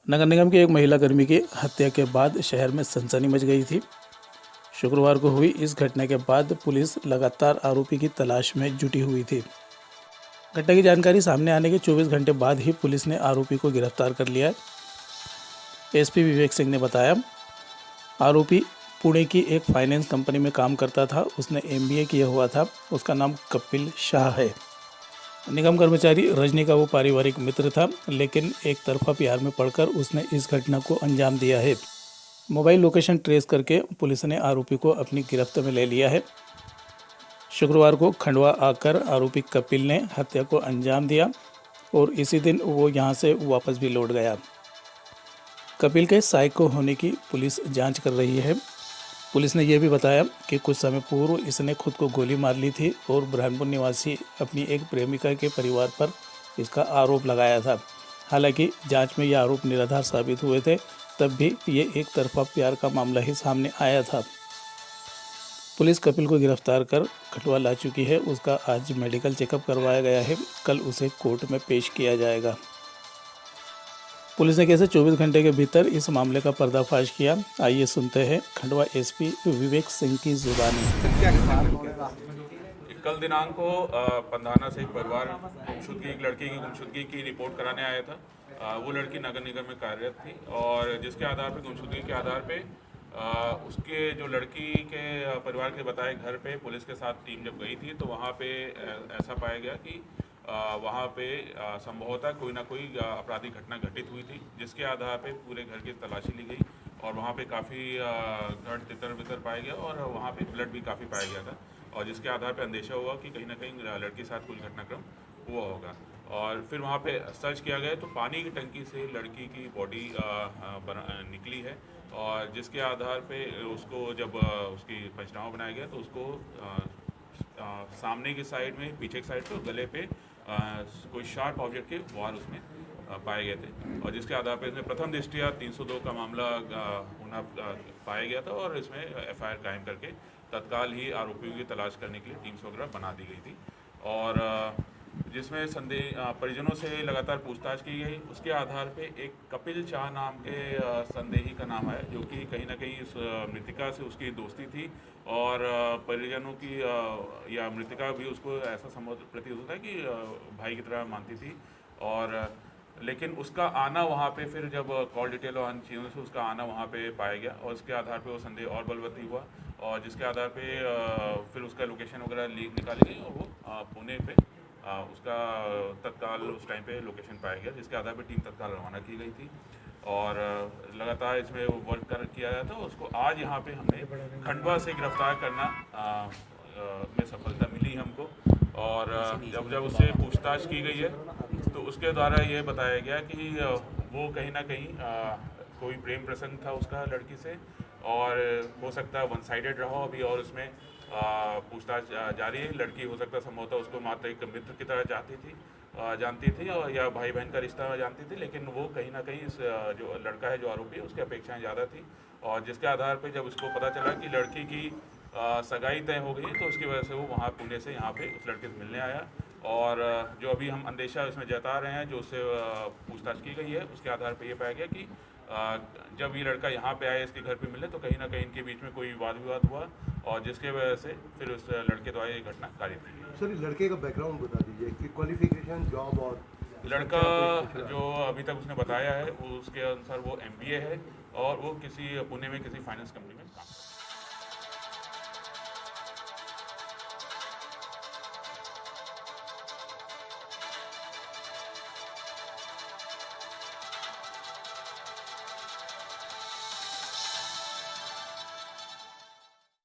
नगर निगम की एक महिला कर्मी की हत्या के बाद शहर में सनसनी मच गई थी। शुक्रवार को हुई इस घटना के बाद पुलिस लगातार आरोपी की तलाश में जुटी हुई थी। घटना की जानकारी सामने आने के 24 घंटे बाद ही पुलिस ने आरोपी को गिरफ्तार कर लिया है। एसपी विवेक सिंह ने बताया, आरोपी पुणे की एक फाइनेंस कंपनी में काम करता था। उसने एमबीए किया हुआ था। उसका नाम कपिल शाह है। निगम कर्मचारी रजनी का वो पारिवारिक मित्र था, लेकिन एक तरफा प्यार में पड़कर उसने इस घटना को अंजाम दिया है। मोबाइल लोकेशन ट्रेस करके पुलिस ने आरोपी को अपनी गिरफ्त में ले लिया है। शुक्रवार को खंडवा आकर आरोपी कपिल ने हत्या को अंजाम दिया और इसी दिन वो यहां से वापस भी लौट गया। कपिल के साइको होने की पुलिस जांच कर रही है। पुलिस ने यह भी बताया कि कुछ समय पूर्व इसने खुद को गोली मार ली थी और बुरहानपुर निवासी अपनी एक प्रेमिका के परिवार पर इसका आरोप लगाया था। हालांकि जांच में यह आरोप निराधार साबित हुए थे, तब भी ये एक तरफा प्यार का मामला ही सामने आया था। पुलिस कपिल को गिरफ्तार कर खंडवा ला चुकी है। उसका आज मेडिकल चेकअप करवाया गया है। कल उसे कोर्ट में पेश किया जाएगा। पुलिस ने कैसे 24 घंटे के भीतर इस मामले का पर्दाफाश किया, आइए सुनते हैं खंडवा एसपी विवेक सिंह की जुबानी। कल दिनांक को पंधाना से एक परिवार गुमशुदगी एक लड़की की गुमशुदगी की रिपोर्ट कराने आया था। वो लड़की नगर निगम में कार्यरत थी और जिसके आधार पर गुमशुदगी के आधार पे उसके जो लड़की के परिवार के बताए घर पे पुलिस के साथ टीम जब गई थी तो वहाँ पे ऐसा पाया गया कि वहाँ पे संभवतः कोई ना कोई आपराधिक घटना घटित हुई थी, जिसके आधार पे पूरे घर की तलाशी ली गई और वहाँ पे काफ़ी धड़ तितर बितर पाया गया और वहाँ पे ब्लड भी काफ़ी पाया गया था और जिसके आधार पे अंदेशा हुआ कि कहीं ना कहीं लड़के के साथ कुछ घटनाक्रम हुआ होगा। और फिर वहाँ पे सर्च किया गया तो पानी की टंकी से लड़की की बॉडी निकली है और जिसके आधार पे उसको जब उसकी पंचनामा बनाया गया तो उसको सामने की साइड में पीछे की साइड पे गले पे कोई शार्प ऑब्जेक्ट के वार उसमें पाए गए थे और जिसके आधार पर इसमें प्रथम दृष्टया 302 का मामला होना पाया गया था और इसमें एफआईआर कायम करके तत्काल ही आरोपियों की तलाश करने के लिए टीम्स वगैरह बना दी गई थी और जिसमें संदेह परिजनों से लगातार पूछताछ की गई। उसके आधार पे एक कपिल शाह नाम के संदेही का नाम है, जो कि कहीं ना कहीं इस मृतिका से उसकी दोस्ती थी और परिजनों की या मृतिका भी उसको ऐसा संबोध प्रतीत होता है कि भाई की तरह मानती थी और लेकिन उसका आना वहाँ पे फिर जब कॉल डिटेल और अन्य चीज़ों से उसका आना वहाँ पे पाया गया और उसके आधार पे वो संदेह और बलवती हुआ और जिसके आधार पे फिर उसका लोकेशन वगैरह निकाली गई और वो पुणे पे उसका तत्काल उस टाइम पे लोकेशन पाया गया, जिसके आधार पे टीम तत्काल रवाना की गई थी और लगातार इसमें वर्क किया गया था। उसको आज यहाँ पे हमने खंडवा से गिरफ्तार करना में सफलता मिली हमको और जब उससे पूछताछ की गई है तो उसके द्वारा ये बताया गया कि वो कहीं ना कहीं कोई प्रेम प्रसंग था उसका लड़की से और हो सकता है वन साइडेड रहा अभी और उसमें पूछताछ जारी है। लड़की हो सकता है संभवतः उसको मात्र एक मित्र की तरह जानती थी और या भाई बहन का रिश्ता जानती थी, लेकिन वो कहीं ना कहीं इस जो लड़का है जो आरोपी है उसकी अपेक्षाएं ज़्यादा थी और जिसके आधार पर जब उसको पता चला कि लड़की की सगाई तय हो गई तो उसकी वजह से वो वहाँ पुणे से यहाँ पे उस लड़के से मिलने आया और जो अभी हम अंदेशा इसमें जता रहे हैं जो उससे पूछताछ की गई है उसके आधार पर यह पाया गया कि जब ये लड़का यहाँ पे आया इसके घर पे मिले तो कहीं ना कहीं इनके बीच में कोई वाद विवाद हुआ और जिसके वजह से फिर उस लड़के द्वारा ये घटना कारित की गई। सर, लड़के का बैकग्राउंड बता दीजिए कि क्वालिफिकेशन, जॉब और लड़का जो अभी तक उसने बताया है वो उसके अनुसार वो एमबीए है और वो किसी पुणे में किसी फाइनेंस कंपनी में काम